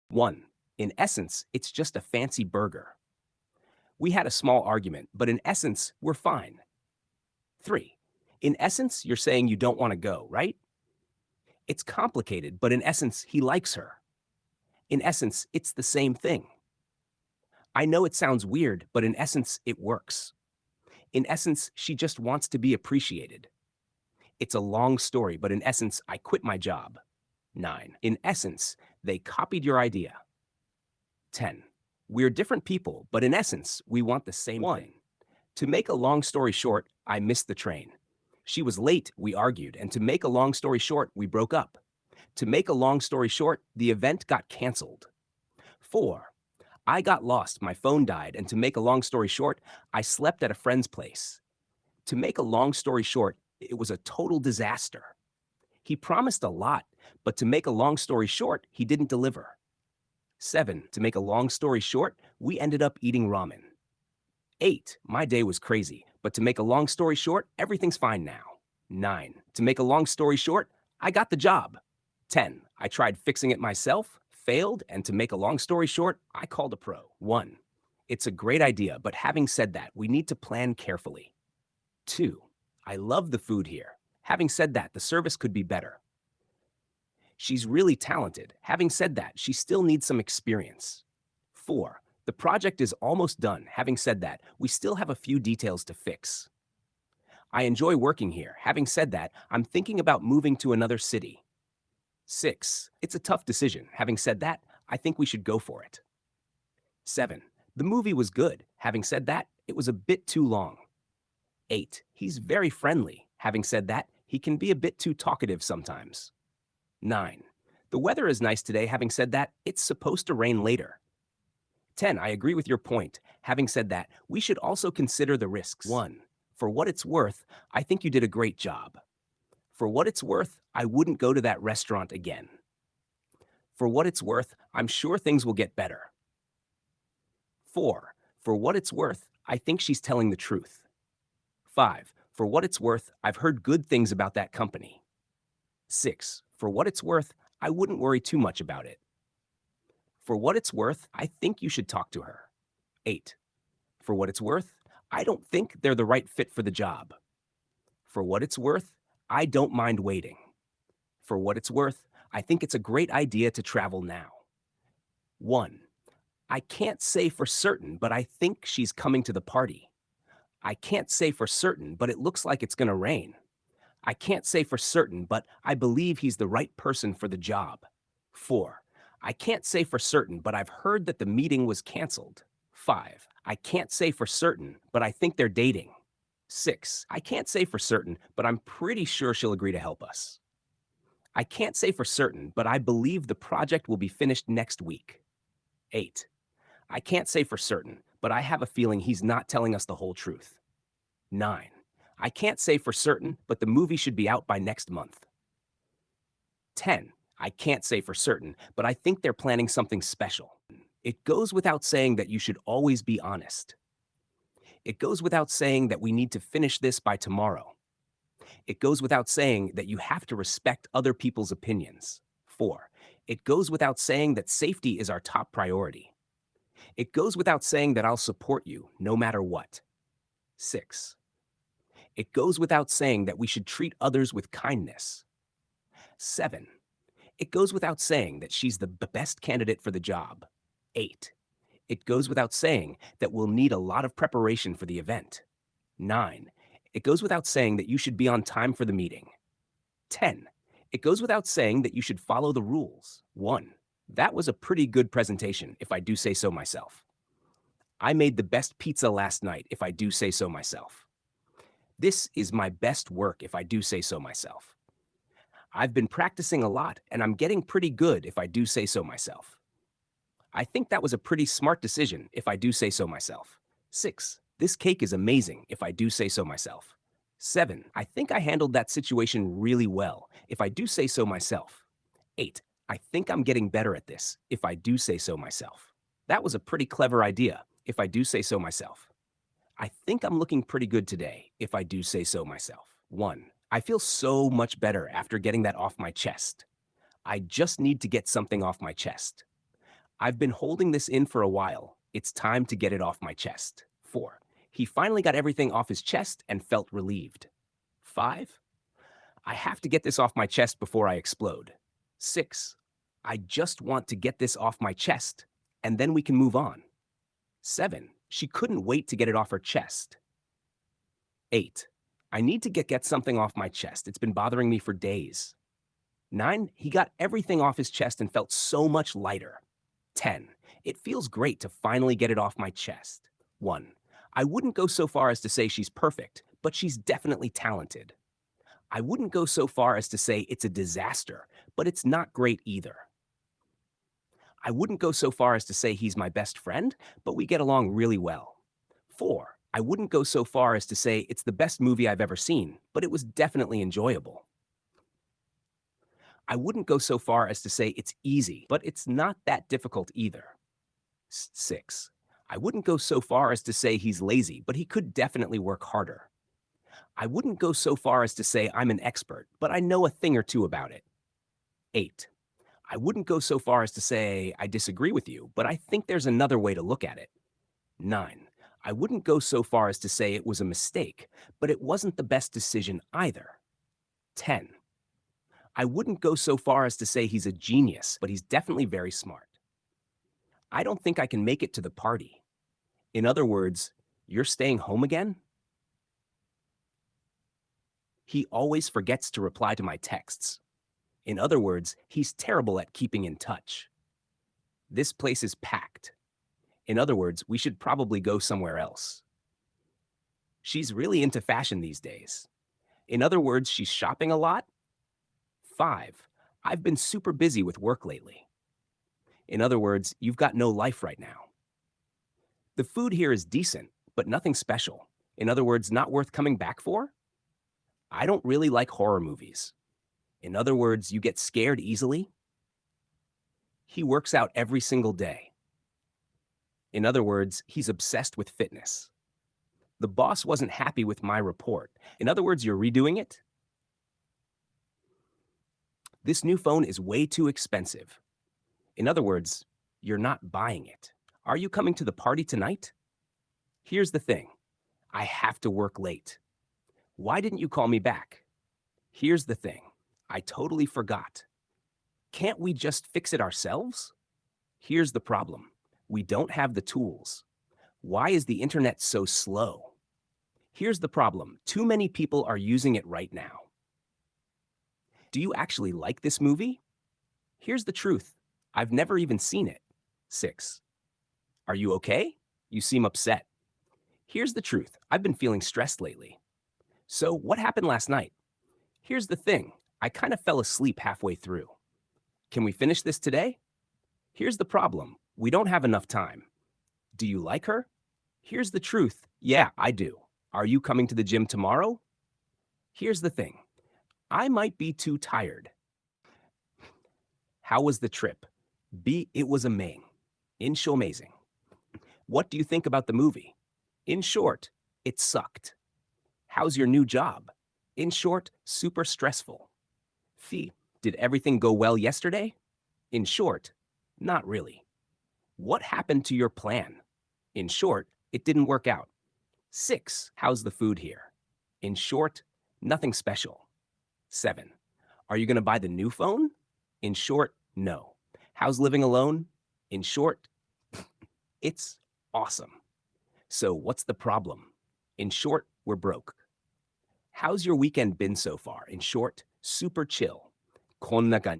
1. In essence, it's just a fancy burger. We had a small argument, but in essence, we're fine. 3. In essence, you're saying you don't want to go, right? It's complicated, but in essence, he likes her. In essence, it's the same thing. I know it sounds weird, but in essence, it works. In essence, she just wants to be appreciated. It's a long story, but in essence, I quit my job. 9. In essence, they copied your idea. 10. We're different people, but in essence, we want the same 1. Thing. To make a long story short, I missed the train. She was late, we argued, and to make a long story short, we broke up. To make a long story short, the event got canceled. 4. I got lost, my phone died, and to make a long story short, I slept at a friend's place. To make a long story short, it was a total disaster. He promised a lot, but to make a long story short, he didn't deliver. 7. To make a long story short, we ended up eating ramen. 8. My day was crazy, but to make a long story short, everything's fine now. 9. To make a long story short, I got the job. 10. I tried fixing it myself, failed, and to make a long story short, I called a pro. 1. It's a great idea, but having said that, we need to plan carefully. 2. I love the food here. Having said that, the service could be better. She's really talented. Having said that, she still needs some experience. 4. The project is almost done. Having said that, we still have a few details to fix. I enjoy working here. Having said that, I'm thinking about moving to another city. 6. It's a tough decision. Having said that, I think we should go for it. 7. The movie was good. Having said that, it was a bit too long. 8. He's very friendly. Having said that, he can be a bit too talkative sometimes. 9. The weather is nice today. Having said that, it's supposed to rain later. 10. I agree with your point. Having said that, we should also consider the risks. 1. For what it's worth, I think you did a great job. For what it's worth, I wouldn't go to that restaurant again. For what it's worth, I'm sure things will get better. 4. For what it's worth, I think she's telling the truth. 5. For what it's worth, I've heard good things about that company. 6. For what it's worth, I wouldn't worry too much about it. For what it's worth, I think you should talk to her. 8. For what it's worth, I don't think they're the right fit for the job. For what it's worth, I don't mind waiting. For what it's worth, I think it's a great idea to travel now. 1. I can't say for certain, but I think she's coming to the party. I can't say for certain, but it looks like it's going to rain. I can't say for certain, but I believe he's the right person for the job. 4. I can't say for certain, but I've heard that the meeting was canceled. 5. I can't say for certain, but I think they're dating. 6. I can't say for certain, but I'm pretty sure she'll agree to help us. I can't say for certain, but I believe the project will be finished next week. 8. I can't say for certain, but I have a feeling he's not telling us the whole truth. 9. I can't say for certain, but the movie should be out by next month. 10. I can't say for certain, but I think they're planning something special. It goes without saying that you should always be honest. It goes without saying that we need to finish this by tomorrow. It goes without saying that you have to respect other people's opinions. 4. It goes without saying that safety is our top priority. It goes without saying that I'll support you no matter what. 6. It goes without saying that we should treat others with kindness. 7. It goes without saying that she's the best candidate for the job. 8. It goes without saying that we'll need a lot of preparation for the event. 9. It goes without saying that you should be on time for the meeting. 10. It goes without saying that you should follow the rules. 1. That was a pretty good presentation, if I do say so myself. I made the best pizza last night, if I do say so myself. This is my best work, if I do say so myself. I've been practicing a lot, and I'm getting pretty good, if I do say so myself. I think that was a pretty smart decision, if I do say so myself. 6. This cake is amazing, if I do say so myself. 7. I think I handled that situation really well, if I do say so myself. 8. I think I'm getting better at this, if I do say so myself. That was a pretty clever idea, if I do say so myself. I think I'm looking pretty good today, if I do say so myself. 1. I feel so much better after getting that off my chest. I just need to get something off my chest. I've been holding this in for a while. It's time to get it off my chest. 4. He finally got everything off his chest and felt relieved. 5. I have to get this off my chest before I explode. 6. I just want to get this off my chest, and then we can move on. 7. She couldn't wait to get it off her chest. 8. I need to get something off my chest. It's been bothering me for days. 9. He got everything off his chest and felt so much lighter. 10. It feels great to finally get it off my chest. 1. I wouldn't go so far as to say she's perfect, but she's definitely talented. I wouldn't go so far as to say it's a disaster, but it's not great either. I wouldn't go so far as to say he's my best friend, but we get along really well. 4. I wouldn't go so far as to say it's the best movie I've ever seen, but it was definitely enjoyable. I wouldn't go so far as to say it's easy, but it's not that difficult either. 6. I wouldn't go so far as to say he's lazy, but he could definitely work harder. I wouldn't go so far as to say I'm an expert, but I know a thing or two about it. 8. I wouldn't go so far as to say I disagree with you, but I think there's another way to look at it. 9. I wouldn't go so far as to say it was a mistake, but it wasn't the best decision either. 10. I wouldn't go so far as to say he's a genius, but he's definitely very smart. I don't think I can make it to the party. In other words, you're staying home again? He always forgets to reply to my texts. In other words, he's terrible at keeping in touch. This place is packed. In other words, we should probably go somewhere else. She's really into fashion these days. In other words, she's shopping a lot. 5. I've been super busy with work lately. In other words, you've got no life right now. The food here is decent, but nothing special. In other words, not worth coming back for. I don't really like horror movies. In other words, you get scared easily. He works out every single day. In other words, he's obsessed with fitness. The boss wasn't happy with my report. In other words, you're redoing it? This new phone is way too expensive. In other words, you're not buying it. Are you coming to the party tonight? Here's the thing. I have to work late. Why didn't you call me back? Here's the thing. I totally forgot. Can't we just fix it ourselves? Here's the problem. We don't have the tools. Why is the internet so slow? Here's the problem. Too many people are using it right now. Do you actually like this movie? Here's the truth. I've never even seen it. 6. Are you okay? You seem upset. Here's the truth. I've been feeling stressed lately. So what happened last night? Here's the thing. I kind of fell asleep halfway through. Can we finish this today? Here's the problem. We don't have enough time. Do you like her? Here's the truth. Yeah, I do. Are you coming to the gym tomorrow? Here's the thing. I might be too tired. How was the trip? B. It was amazing. In show amazing. What do you think about the movie? In short, it sucked. How's your new job? In short, super stressful. Fee. Did everything go well yesterday? In short, not really. What happened to your plan? In short, it didn't work out. 6. How's the food here? In short, nothing special. 7. Are you going to buy the new phone? In short, no. How's living alone? In short, it's awesome. So what's the problem? In short, we're broke. How's your weekend been so far? In short, super chill. こんな感じ